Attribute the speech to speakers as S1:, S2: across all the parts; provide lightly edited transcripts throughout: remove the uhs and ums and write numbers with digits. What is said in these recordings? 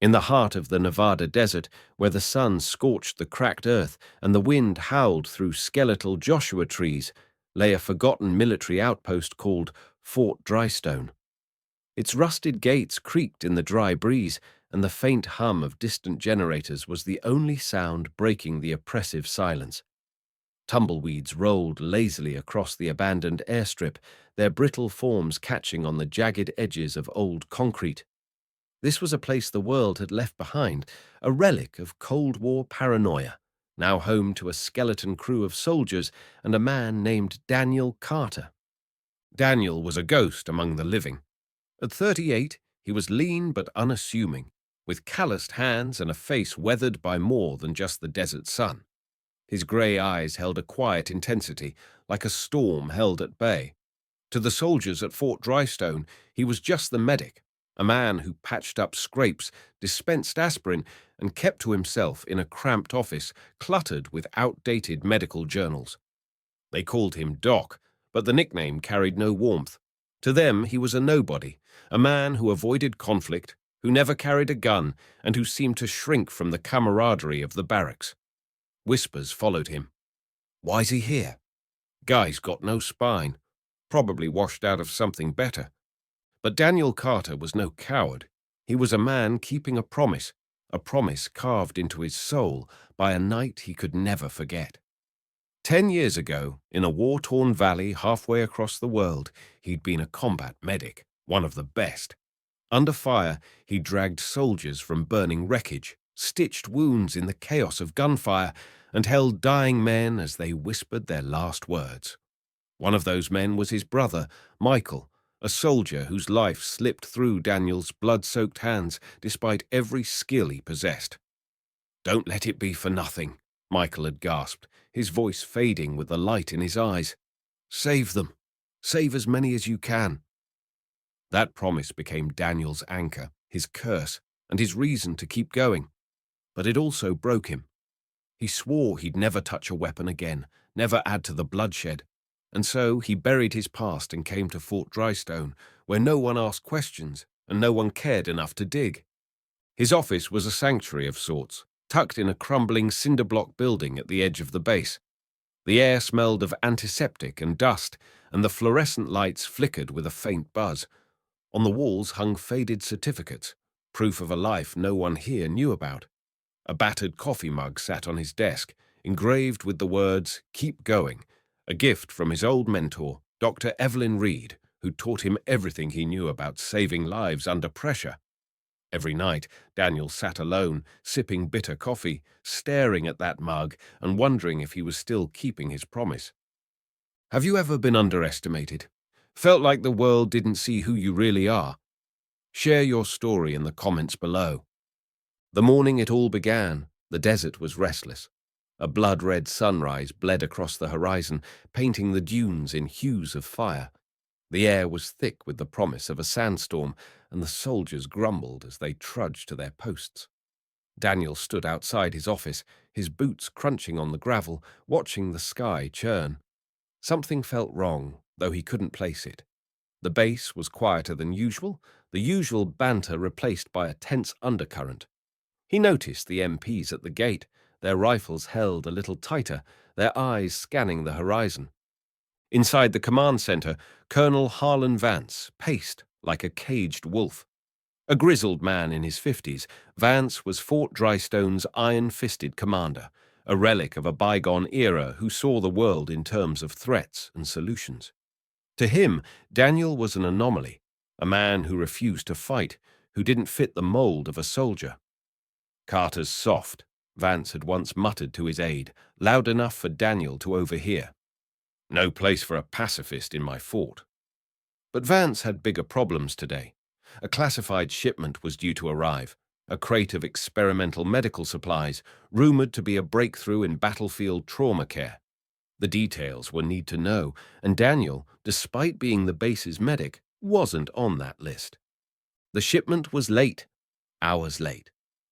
S1: In the heart of the Nevada desert, where the sun scorched the cracked earth and the wind howled through skeletal Joshua trees, lay a forgotten military outpost called Fort Drystone. Its rusted gates creaked in the dry breeze, and the faint hum of distant generators was the only sound breaking the oppressive silence. Tumbleweeds rolled lazily across the abandoned airstrip, their brittle forms catching on the jagged edges of old concrete. This was a place the world had left behind, a relic of Cold War paranoia, now home to a skeleton crew of soldiers and a man named Daniel Carter. Daniel was a ghost among the living. At 38, he was lean but unassuming, with calloused hands and a face weathered by more than just the desert sun. His grey eyes held a quiet intensity, like a storm held at bay. To the soldiers at Fort Drystone, he was just the medic, a man who patched up scrapes, dispensed aspirin, and kept to himself in a cramped office cluttered with outdated medical journals. They called him Doc, but the nickname carried no warmth. To them, he was a nobody, a man who avoided conflict, who never carried a gun, and who seemed to shrink from the camaraderie of the barracks. Whispers followed him. "Why's he here? Guy's got no spine. Probably washed out of something better." But Daniel Carter was no coward. He was a man keeping a promise carved into his soul by a night he could never forget. 10 years ago, in a war-torn valley halfway across the world, he'd been a combat medic, one of the best. Under fire, he dragged soldiers from burning wreckage, stitched wounds in the chaos of gunfire, and held dying men as they whispered their last words. One of those men was his brother, Michael, a soldier whose life slipped through Daniel's blood-soaked hands despite every skill he possessed. "Don't let it be for nothing," Michael had gasped, his voice fading with the light in his eyes. "Save them. Save as many as you can." That promise became Daniel's anchor, his curse, and his reason to keep going. But it also broke him. He swore he'd never touch a weapon again, never add to the bloodshed. And so he buried his past and came to Fort Drystone, where no one asked questions and no one cared enough to dig. His office was a sanctuary of sorts, tucked in a crumbling cinder-block building at the edge of the base. The air smelled of antiseptic and dust, and the fluorescent lights flickered with a faint buzz. On the walls hung faded certificates, proof of a life no one here knew about. A battered coffee mug sat on his desk, engraved with the words, "Keep going," a gift from his old mentor, Dr. Evelyn Reed, who taught him everything he knew about saving lives under pressure. Every night, Daniel sat alone, sipping bitter coffee, staring at that mug and wondering if he was still keeping his promise. Have you ever been underestimated? Felt like the world didn't see who you really are? Share your story in the comments below. The morning it all began, the desert was restless. A blood-red sunrise bled across the horizon, painting the dunes in hues of fire. The air was thick with the promise of a sandstorm, and the soldiers grumbled as they trudged to their posts. Daniel stood outside his office, his boots crunching on the gravel, watching the sky churn. Something felt wrong, though he couldn't place it. The base was quieter than usual, the usual banter replaced by a tense undercurrent. He noticed the MPs at the gate, their rifles held a little tighter, their eyes scanning the horizon. Inside the command center, Colonel Harlan Vance paced like a caged wolf. A grizzled man in his 50s, Vance was Fort Drystone's iron-fisted commander, a relic of a bygone era who saw the world in terms of threats and solutions. To him, Daniel was an anomaly, a man who refused to fight, who didn't fit the mold of a soldier. "Carter's soft," Vance had once muttered to his aide, loud enough for Daniel to overhear. "No place for a pacifist in my fort." But Vance had bigger problems today. A classified shipment was due to arrive, a crate of experimental medical supplies, rumored to be a breakthrough in battlefield trauma care. The details were need to know, and Daniel, despite being the base's medic, wasn't on that list. The shipment was late, hours late.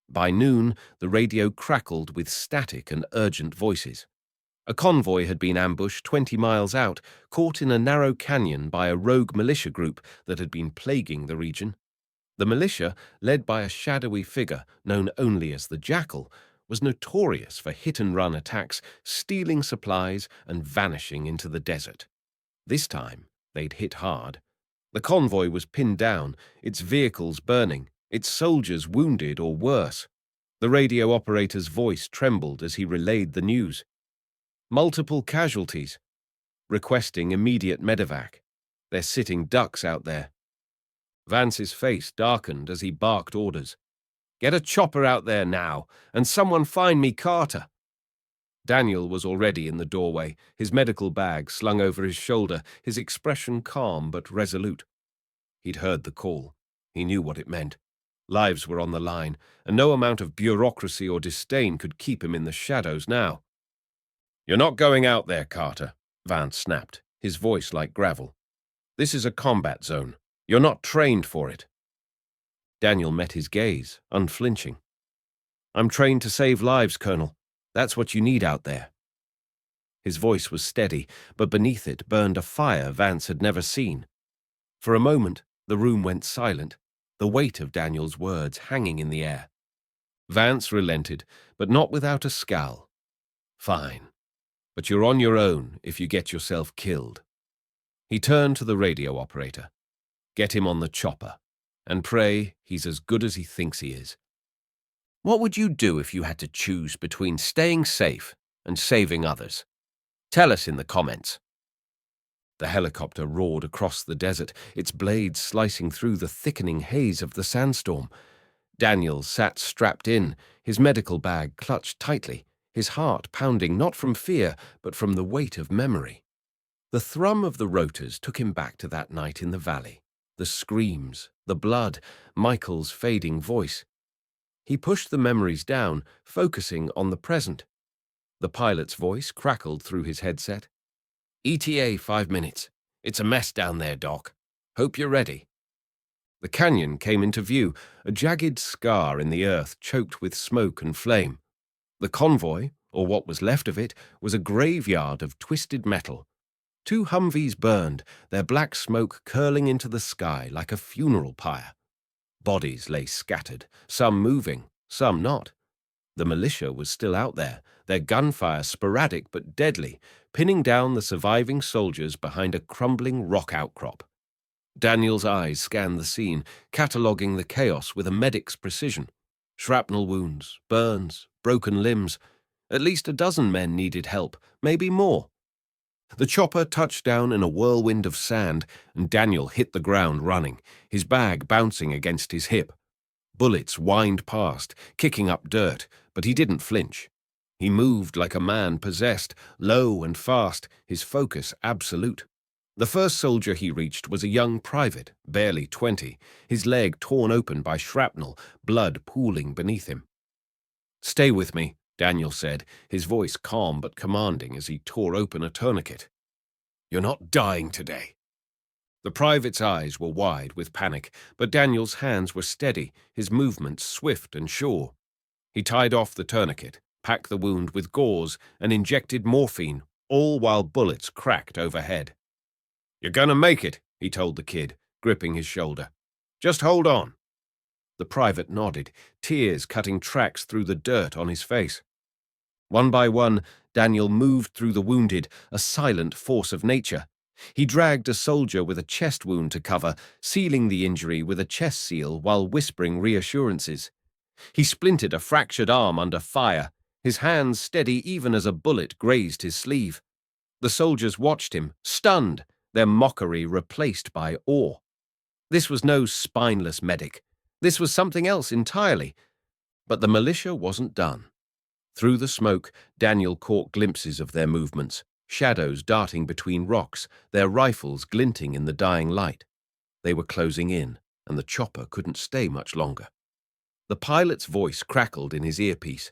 S1: By noon, the radio crackled with static and urgent voices. A convoy had been ambushed 20 miles out, caught in a narrow canyon by a rogue militia group that had been plaguing the region. The militia, led by a shadowy figure known only as the Jackal, was notorious for hit-and-run attacks, stealing supplies and vanishing into the desert. This time, they'd hit hard. The convoy was pinned down, its vehicles burning, its soldiers wounded or worse. The radio operator's voice trembled as he relayed the news. Multiple casualties. Requesting immediate medevac. They're sitting ducks out there. Vance's face darkened as he barked orders. Get a chopper out there now, and someone find me Carter. Daniel was already in the doorway, his medical bag slung over his shoulder, his expression calm but resolute. He'd heard the call. He knew what it meant. Lives were on the line, and no amount of bureaucracy or disdain could keep him in the shadows now. You're not going out there, Carter, Vance snapped, his voice like gravel. This is a combat zone. You're not trained for it. Daniel met his gaze, unflinching. I'm trained to save lives, Colonel. That's what you need out there. His voice was steady, but beneath it burned a fire Vance had never seen. For a moment, the room went silent, the weight of Daniel's words hanging in the air. Vance relented, but not without a scowl. Fine, but you're on your own if you get yourself killed. He turned to the radio operator. Get him on the chopper, and pray he's as good as he thinks he is. What would you do if you had to choose between staying safe and saving others? Tell us in the comments. The helicopter roared across the desert, its blades slicing through the thickening haze of the sandstorm. Daniel sat strapped in, his medical bag clutched tightly, his heart pounding not from fear, but from the weight of memory. The thrum of the rotors took him back to that night in the valley. The screams, the blood, Michael's fading voice. He pushed the memories down, focusing on the present. The pilot's voice crackled through his headset. ETA 5 minutes. It's a mess down there, Doc. Hope you're ready. The canyon came into view, a jagged scar in the earth choked with smoke and flame. The convoy, or what was left of it, was a graveyard of twisted metal. 2 Humvees burned, their black smoke curling into the sky like a funeral pyre. Bodies lay scattered, some moving, some not. The militia was still out there, their gunfire sporadic but deadly, pinning down the surviving soldiers behind a crumbling rock outcrop. Daniel's eyes scanned the scene, cataloguing the chaos with a medic's precision. Shrapnel wounds, burns, broken limbs. At least a dozen men needed help, maybe more. The chopper touched down in a whirlwind of sand, and Daniel hit the ground running, his bag bouncing against his hip. Bullets whined past, kicking up dirt, but he didn't flinch. He moved like a man possessed, low and fast, his focus absolute. The first soldier he reached was a young private, barely 20, his leg torn open by shrapnel, blood pooling beneath him. Stay with me, Daniel said, his voice calm but commanding as he tore open a tourniquet. You're not dying today. The private's eyes were wide with panic, but Daniel's hands were steady, his movements swift and sure. He tied off the tourniquet, packed the wound with gauze, and injected morphine, all while bullets cracked overhead. You're gonna make it, he told the kid, gripping his shoulder. Just hold on. The private nodded, tears cutting tracks through the dirt on his face. One by one, Daniel moved through the wounded, a silent force of nature. He dragged a soldier with a chest wound to cover, sealing the injury with a chest seal while whispering reassurances. He splinted a fractured arm under fire, his hands steady even as a bullet grazed his sleeve. The soldiers watched him, stunned, their mockery replaced by awe. This was no spineless medic. This was something else entirely. But the militia wasn't done. Through the smoke, Daniel caught glimpses of their movements, shadows darting between rocks, their rifles glinting in the dying light. They were closing in, and the chopper couldn't stay much longer. The pilot's voice crackled in his earpiece.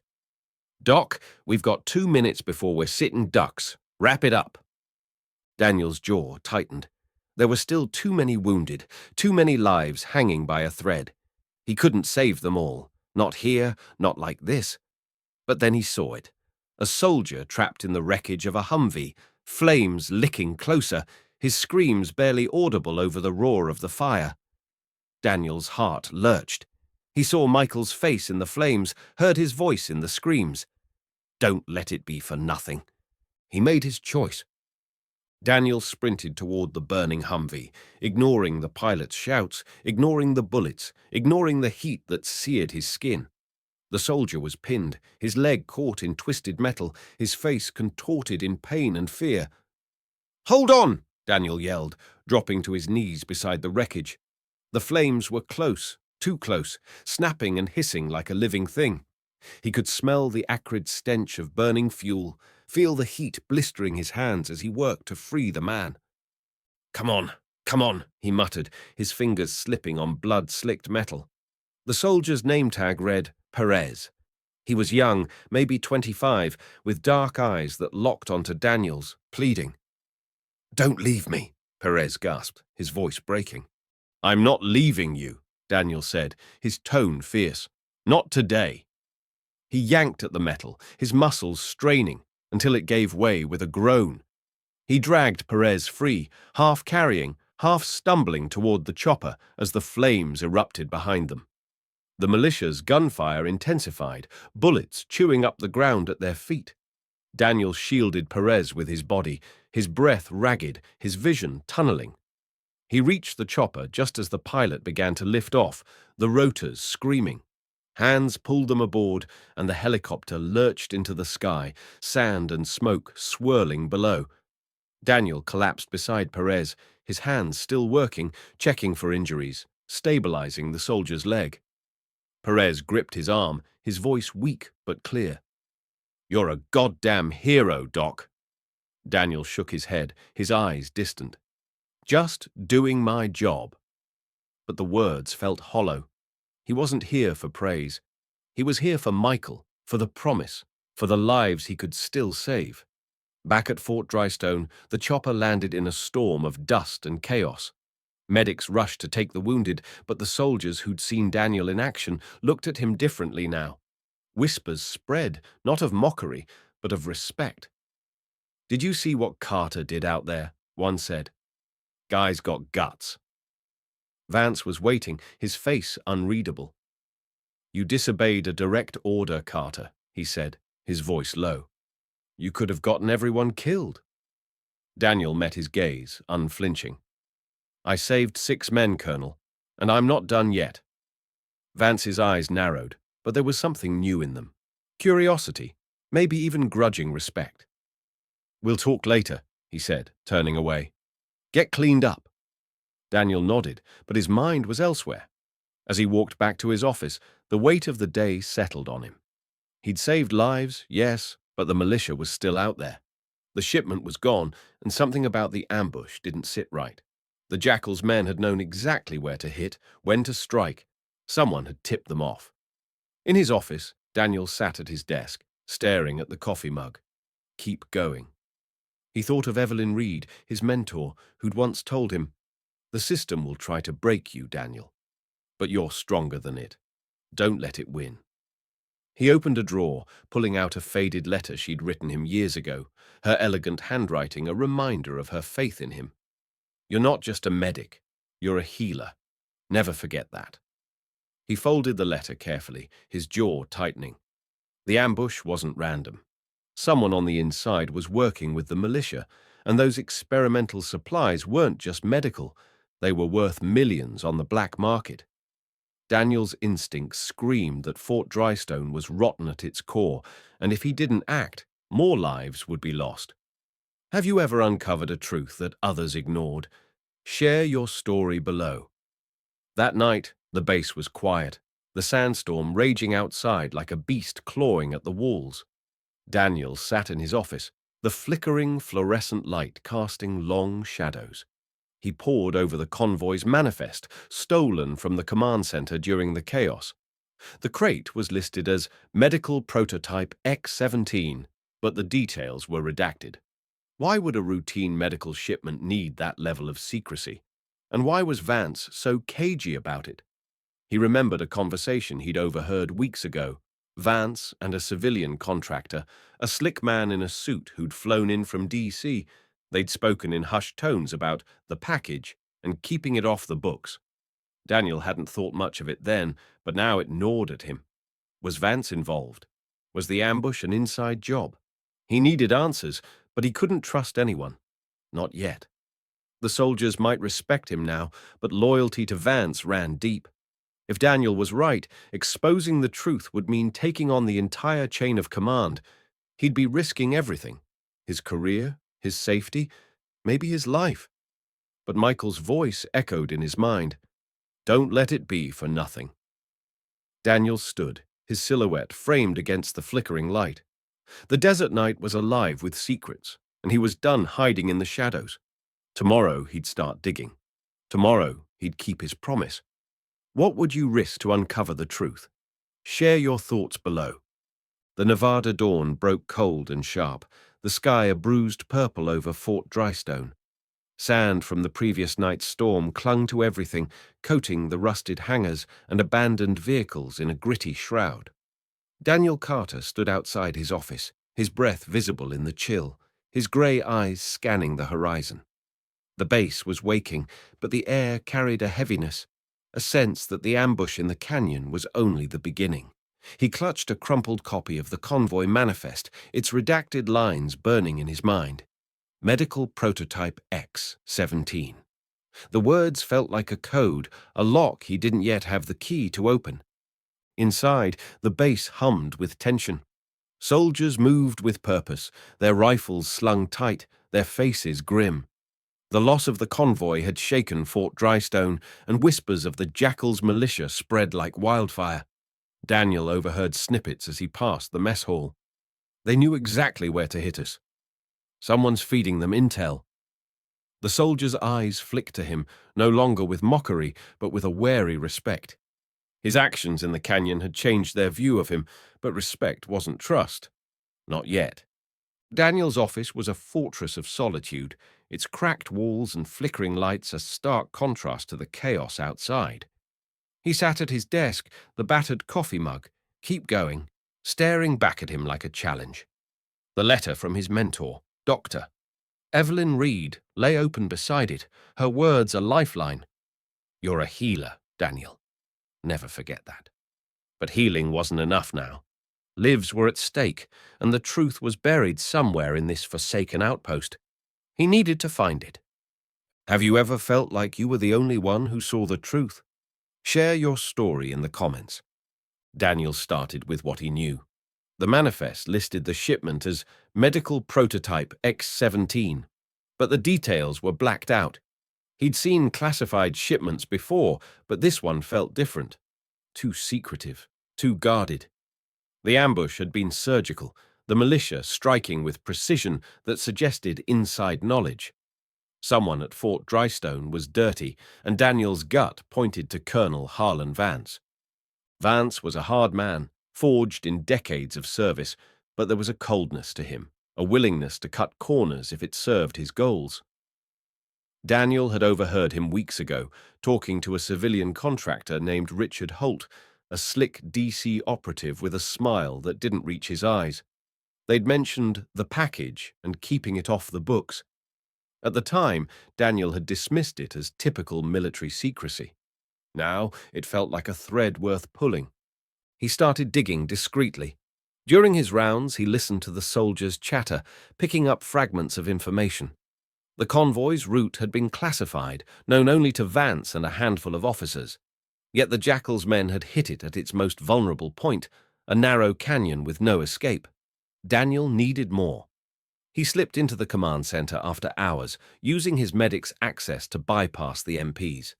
S1: Doc, we've got 2 minutes before we're sitting ducks. Wrap it up. Daniel's jaw tightened. There were still too many wounded, too many lives hanging by a thread. He couldn't save them all. Not here, not like this. But then he saw it. A soldier trapped in the wreckage of a Humvee, flames licking closer, his screams barely audible over the roar of the fire. Daniel's heart lurched. He saw Michael's face in the flames, heard his voice in the screams. Don't let it be for nothing. He made his choice. Daniel sprinted toward the burning Humvee, ignoring the pilot's shouts, ignoring the bullets, ignoring the heat that seared his skin. The soldier was pinned, his leg caught in twisted metal, his face contorted in pain and fear. "Hold on!" Daniel yelled, dropping to his knees beside the wreckage. The flames were close, too close, snapping and hissing like a living thing. He could smell the acrid stench of burning fuel, feel the heat blistering his hands as he worked to free the man. Come on, he muttered, his fingers slipping on blood-slicked metal. The soldier's name tag read Perez. He was young, maybe 25, with dark eyes that locked onto Daniel's, pleading. Don't leave me, Perez gasped, his voice breaking. I'm not leaving you, Daniel said, his tone fierce. Not today. He yanked at the metal, his muscles straining, until it gave way with a groan. He dragged Perez free, half carrying, half stumbling toward the chopper as the flames erupted behind them. The militia's gunfire intensified, bullets chewing up the ground at their feet. Daniel shielded Perez with his body, his breath ragged, his vision tunneling. He reached the chopper just as the pilot began to lift off, the rotors screaming. Hands pulled them aboard, and the helicopter lurched into the sky, sand and smoke swirling below. Daniel collapsed beside Perez, his hands still working, checking for injuries, stabilizing the soldier's leg. Perez gripped his arm, his voice weak but clear. You're a goddamn hero, Doc. Daniel shook his head, his eyes distant. Just doing my job. But the words felt hollow. He wasn't here for praise. He was here for Michael, for the promise, for the lives he could still save. Back at Fort Drystone, the chopper landed in a storm of dust and chaos. Medics rushed to take the wounded, but the soldiers who'd seen Daniel in action looked at him differently now. Whispers spread, not of mockery, but of respect. Did you see what Carter did out there? One said. Guy's got guts. Vance was waiting, his face unreadable. You disobeyed a direct order, Carter, he said, his voice low. You could have gotten everyone killed. Daniel met his gaze, unflinching. I saved 6 men, Colonel, and I'm not done yet. Vance's eyes narrowed, but there was something new in them. Curiosity, maybe even grudging respect. We'll talk later, he said, turning away. Get cleaned up. Daniel nodded, but his mind was elsewhere. As he walked back to his office, the weight of the day settled on him. He'd saved lives, yes, but the militia was still out there. The shipment was gone, and something about the ambush didn't sit right. The Jackal's men had known exactly where to hit, when to strike. Someone had tipped them off. In his office, Daniel sat at his desk, staring at the coffee mug. Keep going. He thought of Evelyn Reed, his mentor, who'd once told him, the system will try to break you, Daniel, but you're stronger than it. Don't let it win. He opened a drawer, pulling out a faded letter she'd written him years ago, her elegant handwriting a reminder of her faith in him. You're not just a medic, you're a healer. Never forget that. He folded the letter carefully, his jaw tightening. The ambush wasn't random. Someone on the inside was working with the militia, and those experimental supplies weren't just medical. They were worth millions on the black market. Daniel's instincts screamed that Fort Drystone was rotten at its core, and if he didn't act, more lives would be lost. Have you ever uncovered a truth that others ignored? Share your story below. That night, the base was quiet, the sandstorm raging outside like a beast clawing at the walls. Daniel sat in his office, the flickering fluorescent light casting long shadows. He pored over the convoy's manifest, stolen from the command center during the chaos. The crate was listed as Medical Prototype X-17, but the details were redacted. Why would a routine medical shipment need that level of secrecy? And why was Vance so cagey about it? He remembered a conversation he'd overheard weeks ago. Vance and a civilian contractor, a slick man in a suit who'd flown in from D.C., they'd spoken in hushed tones about the package and keeping it off the books. Daniel hadn't thought much of it then, but now it gnawed at him. Was Vance involved? Was the ambush an inside job? He needed answers, but he couldn't trust anyone. Not yet. The soldiers might respect him now, but loyalty to Vance ran deep. If Daniel was right, exposing the truth would mean taking on the entire chain of command. He'd be risking everything. His career, his safety, maybe his life. But Michael's voice echoed in his mind. Don't let it be for nothing. Daniel stood, his silhouette framed against the flickering light. The desert night was alive with secrets, and he was done hiding in the shadows. Tomorrow he'd start digging. Tomorrow he'd keep his promise. What would you risk to uncover the truth? Share your thoughts below. The Nevada dawn broke cold and sharp, the sky a bruised purple over Fort Drystone. Sand from the previous night's storm clung to everything, coating the rusted hangars and abandoned vehicles in a gritty shroud. Daniel Carter stood outside his office, his breath visible in the chill, his grey eyes scanning the horizon. The base was waking, but the air carried a heaviness, a sense that the ambush in the canyon was only the beginning. He clutched a crumpled copy of the convoy manifest, its redacted lines burning in his mind. Medical Prototype X-17. The words felt like a code, a lock he didn't yet have the key to open. Inside, the base hummed with tension. Soldiers moved with purpose, their rifles slung tight, their faces grim. The loss of the convoy had shaken Fort Drystone, and whispers of the Jackal's militia spread like wildfire. Daniel overheard snippets as he passed the mess hall. They knew exactly where to hit us. Someone's feeding them intel. The soldier's eyes flicked to him, no longer with mockery, but with a wary respect. His actions in the canyon had changed their view of him, but respect wasn't trust. Not yet. Daniel's office was a fortress of solitude, its cracked walls and flickering lights a stark contrast to the chaos outside. He sat at his desk, the battered coffee mug, keep going, staring back at him like a challenge. The letter from his mentor, Dr. Evelyn Reed, lay open beside it, her words a lifeline. You're a healer, Daniel. Never forget that. But healing wasn't enough now. Lives were at stake, and the truth was buried somewhere in this forsaken outpost. He needed to find it. Have you ever felt like you were the only one who saw the truth? Share your story in the comments. Daniel started with what he knew. The manifest listed the shipment as Medical Prototype X-17, but the details were blacked out. He'd seen classified shipments before, but this one felt different. Too secretive, too guarded. The ambush had been surgical, the militia striking with precision that suggested inside knowledge. Someone at Fort Drystone was dirty, and Daniel's gut pointed to Colonel Harlan Vance. Vance was a hard man, forged in decades of service, but there was a coldness to him, a willingness to cut corners if it served his goals. Daniel had overheard him weeks ago, talking to a civilian contractor named Richard Holt, a slick DC operative with a smile that didn't reach his eyes. They'd mentioned the package and keeping it off the books. At the time, Daniel had dismissed it as typical military secrecy. Now it felt like a thread worth pulling. He started digging discreetly. During his rounds, he listened to the soldiers' chatter, picking up fragments of information. The convoy's route had been classified, known only to Vance and a handful of officers. Yet the Jackal's men had hit it at its most vulnerable point, a narrow canyon with no escape. Daniel needed more. He slipped into the command center after hours, using his medic's access to bypass the MPs.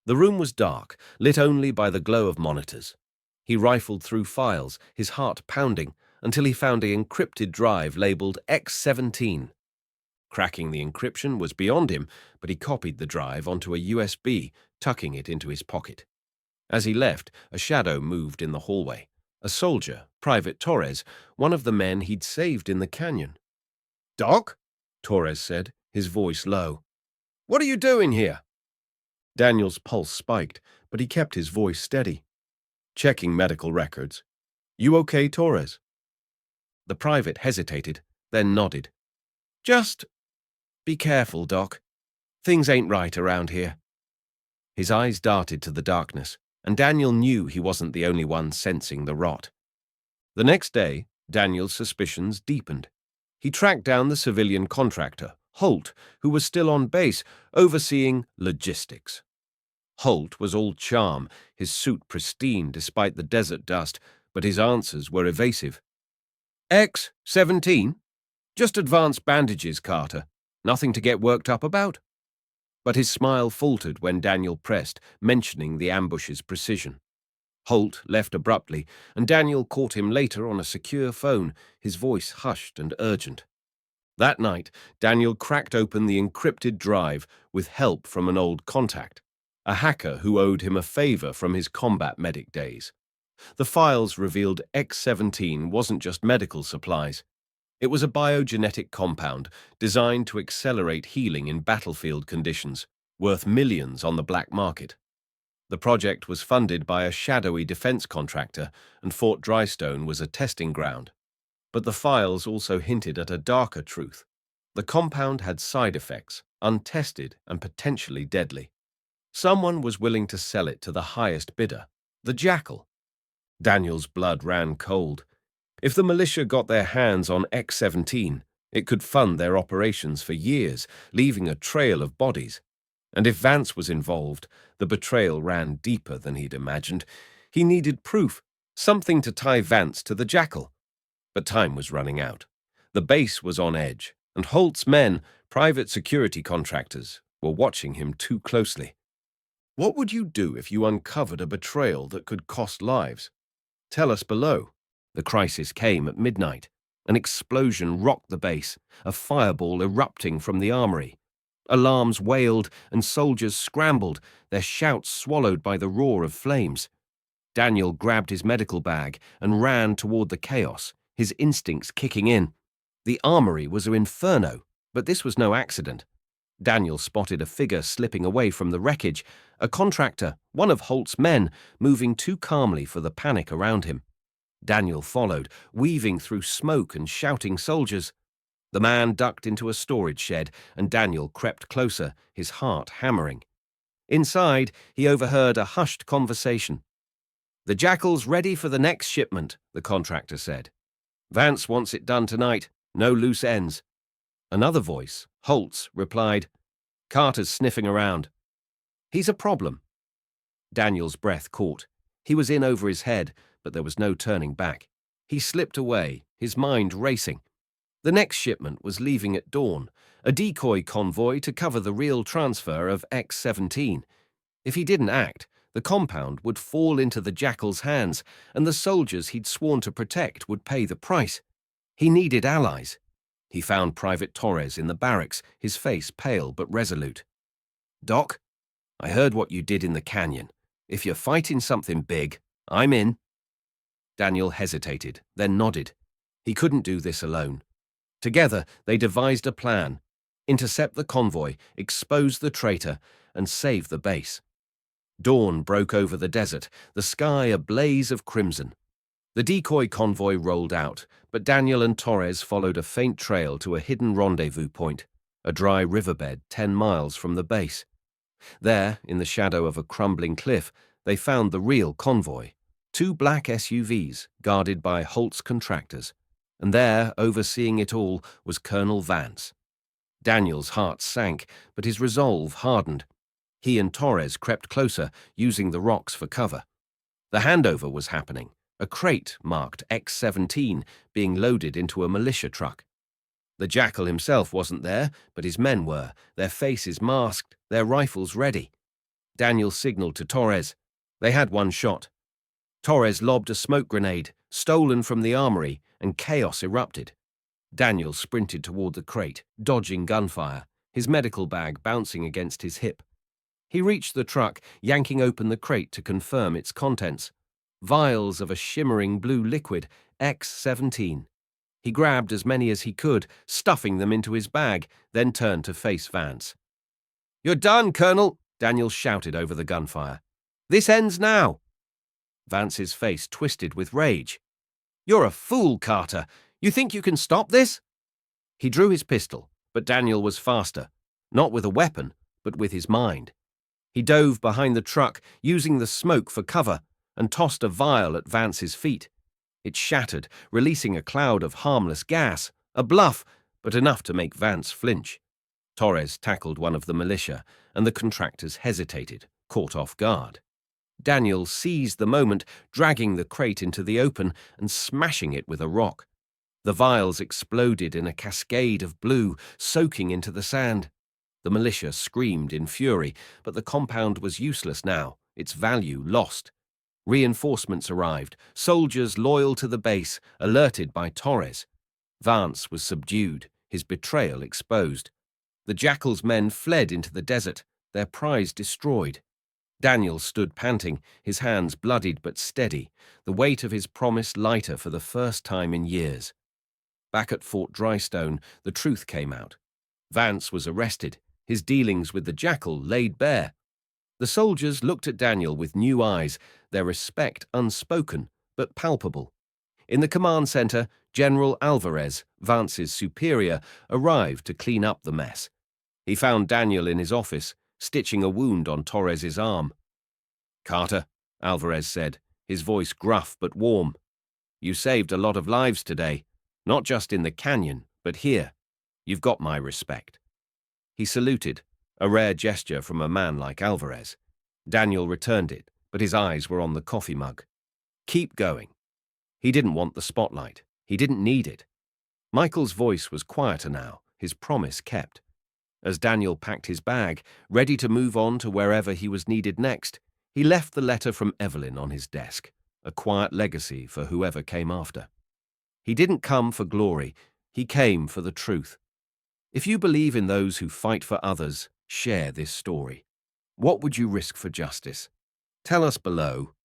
S1: The room was dark, lit only by the glow of monitors. He rifled through files, his heart pounding, until he found an encrypted drive labeled X-17. Cracking the encryption was beyond him, but he copied the drive onto a USB, tucking it into his pocket. As he left, a shadow moved in the hallway. A soldier, Private Torres, one of the men he'd saved in the canyon. "Doc?" Torres said, his voice low. "What are you doing here?" Daniel's pulse spiked, but he kept his voice steady. "Checking medical records. You okay, Torres?" The private hesitated, then nodded. "Just be careful, Doc. Things ain't right around here." His eyes darted to the darkness, and Daniel knew he wasn't the only one sensing the rot. The next day, Daniel's suspicions deepened. He tracked down the civilian contractor, Holt, who was still on base, overseeing logistics. Holt was all charm, his suit pristine despite the desert dust, but his answers were evasive. X-17? Just advanced bandages, Carter. Nothing to get worked up about. But his smile faltered when Daniel pressed, mentioning the ambush's precision. Holt left abruptly, and Daniel caught him later on a secure phone, his voice hushed and urgent. That night, Daniel cracked open the encrypted drive with help from an old contact, a hacker who owed him a favor from his combat medic days. The files revealed X-17 wasn't just medical supplies. It was a biogenetic compound designed to accelerate healing in battlefield conditions, worth millions on the black market. The project was funded by a shadowy defense contractor, and Fort Drystone was a testing ground. But the files also hinted at a darker truth. The compound had side effects, untested and potentially deadly. Someone was willing to sell it to the highest bidder, the Jackal. Daniel's blood ran cold. If the militia got their hands on X-17, it could fund their operations for years, leaving a trail of bodies. And if Vance was involved, the betrayal ran deeper than he'd imagined. He needed proof, something to tie Vance to the Jackal. But time was running out. The base was on edge, and Holt's men, private security contractors, were watching him too closely. What would you do if you uncovered a betrayal that could cost lives? Tell us below. The crisis came at midnight. An explosion rocked the base, a fireball erupting from the armory. Alarms wailed and soldiers scrambled, their shouts swallowed by the roar of flames. Daniel grabbed his medical bag and ran toward the chaos, his instincts kicking in. The armory was an inferno, but this was no accident. Daniel spotted a figure slipping away from the wreckage, a contractor, one of Holt's men, moving too calmly for the panic around him. Daniel followed, weaving through smoke and shouting soldiers. The man ducked into a storage shed, and Daniel crept closer, his heart hammering. Inside, he overheard a hushed conversation. "The Jackal's ready for the next shipment," the contractor said. "Vance wants it done tonight, no loose ends." Another voice, Holt's, replied, "Carter's sniffing around." "He's a problem." Daniel's breath caught. He was in over his head, but there was no turning back. He slipped away, his mind racing. The next shipment was leaving at dawn, a decoy convoy to cover the real transfer of X-17. If he didn't act, the compound would fall into the Jackal's hands, and the soldiers he'd sworn to protect would pay the price. He needed allies. He found Private Torres in the barracks, his face pale but resolute. "Doc, I heard what you did in the canyon. If you're fighting something big, I'm in." Daniel hesitated, then nodded. He couldn't do this alone. Together, they devised a plan: intercept the convoy, expose the traitor, and save the base. Dawn broke over the desert, the sky a blaze of crimson. The decoy convoy rolled out, but Daniel and Torres followed a faint trail to a hidden rendezvous point, a dry riverbed 10 miles from the base. There, in the shadow of a crumbling cliff, they found the real convoy, 2 black SUVs guarded by Holt's contractors, and there, overseeing it all, was Colonel Vance. Daniel's heart sank, but his resolve hardened. He and Torres crept closer, using the rocks for cover. The handover was happening, a crate marked X-17 being loaded into a militia truck. The Jackal himself wasn't there, but his men were, their faces masked, their rifles ready. Daniel signaled to Torres. They had one shot. Torres lobbed a smoke grenade, stolen from the armory, and chaos erupted. Daniel sprinted toward the crate, dodging gunfire, his medical bag bouncing against his hip. He reached the truck, yanking open the crate to confirm its contents. Vials of a shimmering blue liquid, X-17. He grabbed as many as he could, stuffing them into his bag, then turned to face Vance. "You're done, Colonel," Daniel shouted over the gunfire. "This ends now." Vance's face twisted with rage. "You're a fool, Carter. You think you can stop this?" He drew his pistol, but Daniel was faster, not with a weapon, but with his mind. He dove behind the truck, using the smoke for cover, and tossed a vial at Vance's feet. It shattered, releasing a cloud of harmless gas, a bluff, but enough to make Vance flinch. Torres tackled one of the militia, and the contractors hesitated, caught off guard. Daniel seized the moment, dragging the crate into the open and smashing it with a rock. The vials exploded in a cascade of blue, soaking into the sand. The militia screamed in fury, but the compound was useless now, its value lost. Reinforcements arrived, soldiers loyal to the base, alerted by Torres. Vance was subdued, his betrayal exposed. The Jackal's men fled into the desert, their prize destroyed. Daniel stood panting, his hands bloodied but steady, the weight of his promise lighter for the first time in years. Back at Fort Drystone, the truth came out. Vance was arrested, his dealings with the Jackal laid bare. The soldiers looked at Daniel with new eyes, their respect unspoken but palpable. In the command center, General Alvarez, Vance's superior, arrived to clean up the mess. He found Daniel in his office, stitching a wound on Torres's arm. "Carter," Alvarez said, his voice gruff but warm. "You saved a lot of lives today, not just in the canyon, but here. You've got my respect." He saluted, a rare gesture from a man like Alvarez. Daniel returned it, but his eyes were on the coffee mug. Keep going. He didn't want the spotlight. He didn't need it. Michael's voice was quieter now, his promise kept. As Daniel packed his bag, ready to move on to wherever he was needed next, he left the letter from Evelyn on his desk, a quiet legacy for whoever came after. He didn't come for glory, he came for the truth. If you believe in those who fight for others, share this story. What would you risk for justice? Tell us below.